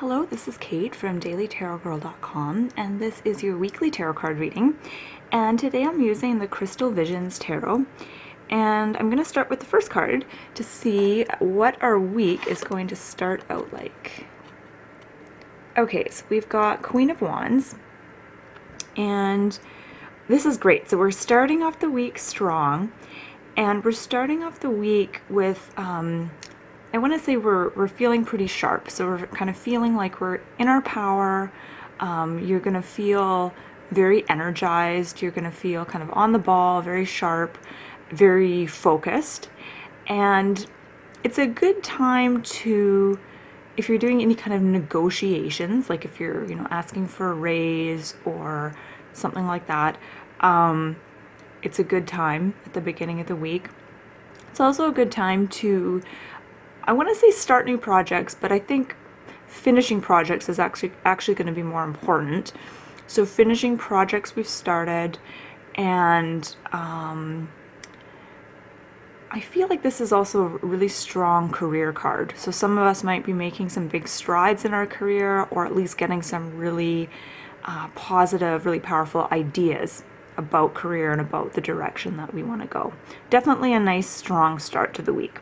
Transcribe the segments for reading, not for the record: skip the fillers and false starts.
Hello, this is Kate from dailytarotgirl.com, and this is your weekly tarot card reading. And today I'm using the Crystal Visions Tarot, and I'm going to start with the first card to see what our week is going to start out like. Okay, so we've got Queen of Wands, and this is great. So we're starting off the week strong, and we're starting off the week with I want to say we're feeling pretty sharp. So we're kind of feeling like we're in our power. You're going to feel very energized. You're going to feel kind of on the ball, very sharp, very focused. And it's a good time to, if you're doing any kind of negotiations, like if you're, asking for a raise or something like that, it's a good time at the beginning of the week. It's also a good time to, I want to say start new projects, but I think finishing projects is actually going to be more important. So finishing projects we've started, and I feel like this is also a really strong career card. So some of us might be making some big strides in our career, or at least getting some really positive, really powerful ideas about career and about the direction that we want to go. Definitely a nice, strong start to the week.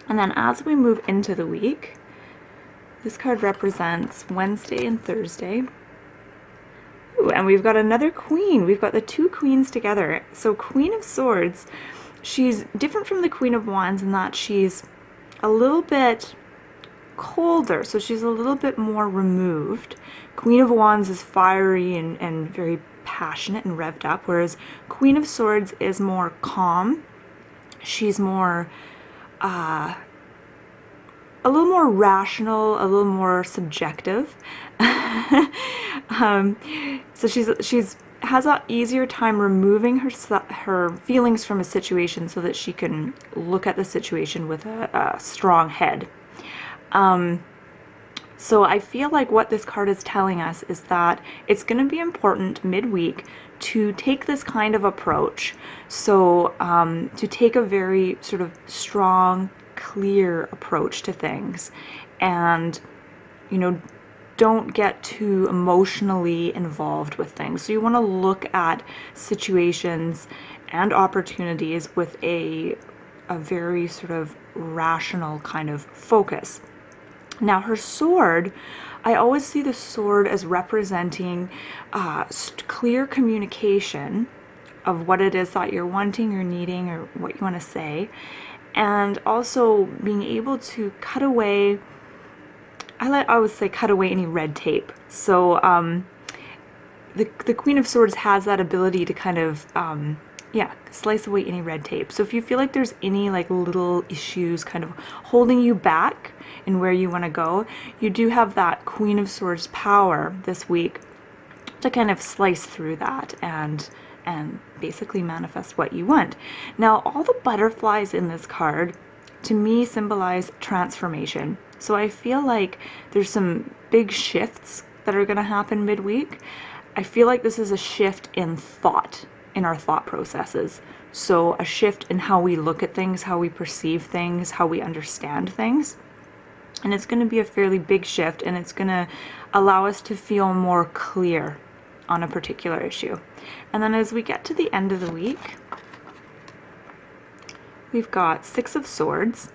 And then as we move into the week, this card represents Wednesday and Thursday. Ooh, and we've got another queen. We've got the two queens together. So Queen of Swords, she's different from the Queen of Wands in that she's a little bit colder. So she's a little bit more removed. Queen of Wands is fiery and very passionate and revved up, whereas Queen of Swords is more calm. She's more a little more rational, a little more subjective. So she's has an easier time removing her feelings from a situation so that she can look at the situation with a strong head. So I feel like what this card is telling us is that it's going to be important midweek to take this kind of approach. So to take a very sort of strong, clear approach to things, and don't get too emotionally involved with things. So you want to look at situations and opportunities with a very sort of rational kind of focus. Now her sword, I always see the sword as representing clear communication of what it is that you're wanting or needing or what you want to say, and also being able to cut away, I always say cut away any red tape. So the Queen of Swords has that ability to kind of slice away any red tape. So if you feel like there's any like little issues kind of holding you back in where you want to go, you do have that Queen of Swords power this week to kind of slice through that and basically manifest what you want. Now all the butterflies in this card to me symbolize transformation. So I feel like there's some big shifts that are going to happen midweek. I feel like this is a shift in thought, in our thought processes. So a shift in how we look at things, how we perceive things, how we understand things. And it's going to be a fairly big shift, and it's going to allow us to feel more clear on a particular issue. And then as we get to the end of the week, we've got Six of Swords.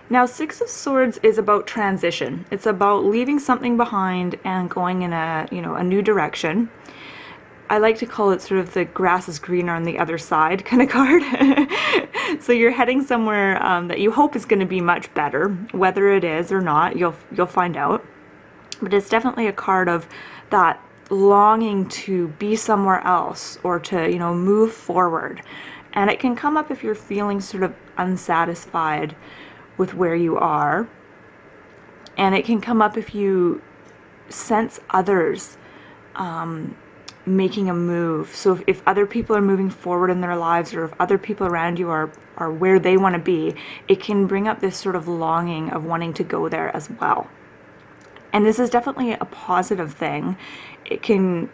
Now Six of Swords is about transition. It's about leaving something behind and going in a new direction. I like to call it sort of the grass is greener on the other side kind of card. So you're heading somewhere that you hope is going to be much better. Whether it is or not, you'll find out. But it's definitely a card of that longing to be somewhere else, or to move forward. And it can come up if you're feeling sort of unsatisfied with where you are. And it can come up if you sense others making a move. So if other people are moving forward in their lives, or if other people around you are where they want to be, it can bring up this sort of longing of wanting to go there as well. And this is definitely a positive thing. It can,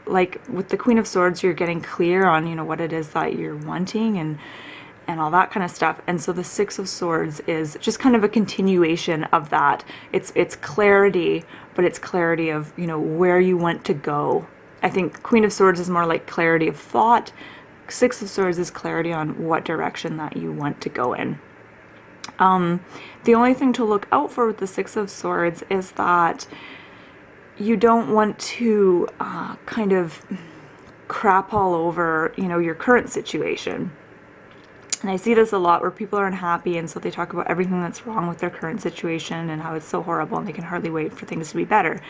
like with the Queen of Swords, you're getting clear on, what it is that you're wanting, and all that kind of stuff. And so the Six of Swords is just kind of a continuation of that. It's clarity, but it's clarity of, you know, where you want to go. I think Queen of Swords is more like clarity of thought. Six of Swords is clarity on what direction that you want to go in. The only thing to look out for with the Six of Swords is that you don't want to kind of crap all over, you know, your current situation. And I see this a lot where people are unhappy, and so they talk about everything that's wrong with their current situation and how it's so horrible and they can hardly wait for things to be better.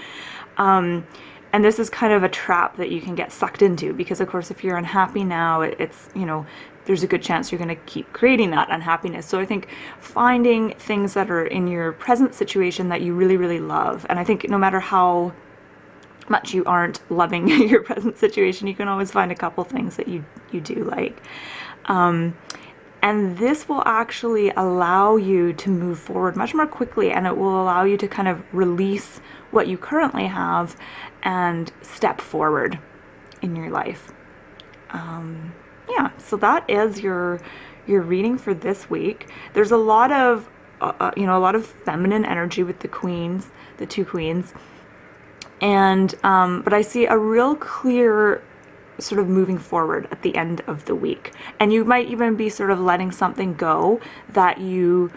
And this is kind of a trap that you can get sucked into, because of course if you're unhappy now, it's, you know, there's a good chance you're going to keep creating that unhappiness. So I think finding things that are in your present situation that you really, really love, and I think no matter how much you aren't loving your present situation, you can always find a couple things that you do like. And this will actually allow you to move forward much more quickly, and it will allow you to kind of release what you currently have and step forward in your life. Yeah, so that is your reading for this week. There's a lot of, you know, a lot of feminine energy with the queens, the two queens. And, but I see a real clear sort of moving forward at the end of the week. And you might even be sort of letting something go that you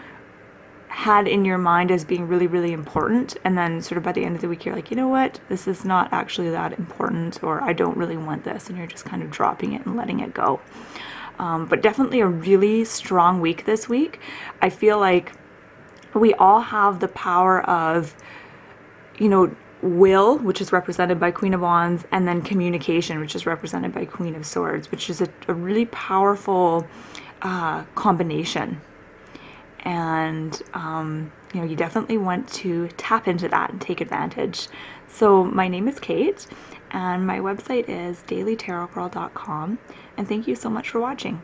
had in your mind as being really, really important. And then sort of by the end of the week, you're like, you know what, this is not actually that important, or I don't really want this. And you're just kind of dropping it and letting it go. But definitely a really strong week this week. I feel like we all have the power of, you know, will, which is represented by Queen of Wands, and then communication, which is represented by Queen of Swords, which is a really powerful combination. And you know, you definitely want to tap into that and take advantage. So my name is Kate, and my website is dailytarotgirl.com, and thank you so much for watching.